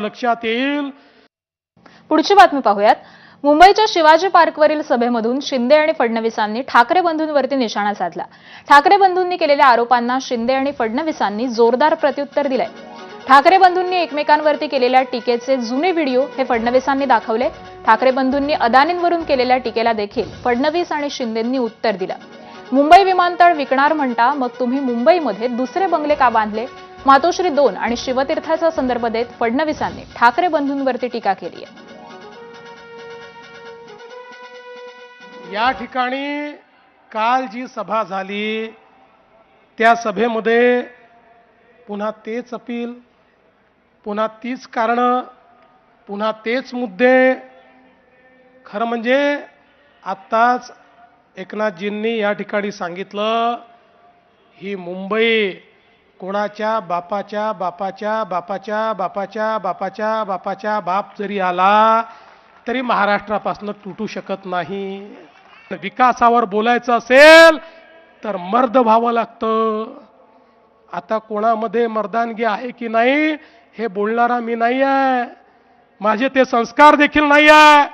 लक्षात येईल। पुढची बातमी पाहूयात। मुंबईच्या शिवाजी पार्कवरील सभेमधून शिंदे आणि फडणवीसांनी ठाकरे बंधूंवरती निशाणा साधला। ठाकरे बंधूंनी केलेल्या आरोपांना शिंदे आणि फडणवीसांनी जोरदार प्रत्युत्तर दिले। ठाकरे बंधूंनी एकमेकांवरती केलेल्या टीकेचे जुने व्हिडिओ हे फडणवीसांनी दाखवले। ठाकरे बंधूंनी अदानींवरून केलेल्या टीकेला देखील फडणवीस आणि शिंदेंनी उत्तर दिलं। मुंबई विमानतळ विकणार म्हणता, मग तुम्ही मुंबईमध्ये दुसरे बंगले का बांधले? मातोश्री 2 आणि शिवतीर्थाचा संदर्भ देत फडणवीसांनी ठाकरे बंधूंवरती टीका केली आहे। या ठिकाणी काल जी सभा झाली त्या सभेमध्ये पुन्हा तेच अपील, पुन्हा तीच कारणं, पुन्हा तेच मुद्दे। खरं म्हणजे आत्ताच एकनाथजींनी या ठिकाणी सांगितलं, ही मुंबई कोणाच्या बापाच्या बापाच्या बापाच्या बापाच्या बापाच्या बापाच्या बाप जरी आला तरी महाराष्ट्रापासून तुटू शकत नाही। विकासावर बोलायचं असेल तर मर्द व्हावं लागतं। आता कोणामध्ये मर्दानगी आहे की नाही हे बोलणारा मी नाही आहे, माझे ते संस्कार देखील नाही आहे।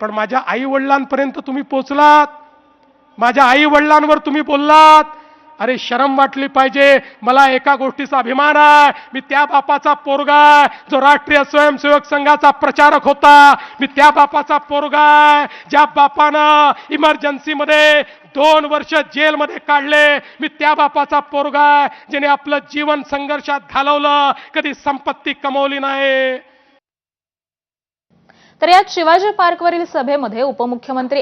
पण माझ्या आई वडिलांपर्यंत तुम्ही पोचलात, माझ्या आई वडिलांवर तुम्ही बोललात, अरे शरम वाटली पाहिजे। मला एका गोष्टीचा अभिमान आहे, मी त्या बापाचा पोरगा आहे जो राष्ट्रीय स्वयंसेवक संघाचा प्रचारक होता। मी त्या बापाचा पोरगा आहे ज्या बापानं इमर्जन्सीमध्ये 2 वर्ष जेलमध्ये काढले। मी त्या बापाचा पोरगा आहे ज्याने आपलं जीवन संघर्षात घालवलं, कधी संपत्ती कमवली नाही। तर यात शिवाजी पार्कवरील सभेमध्ये उपमुख्यमंत्री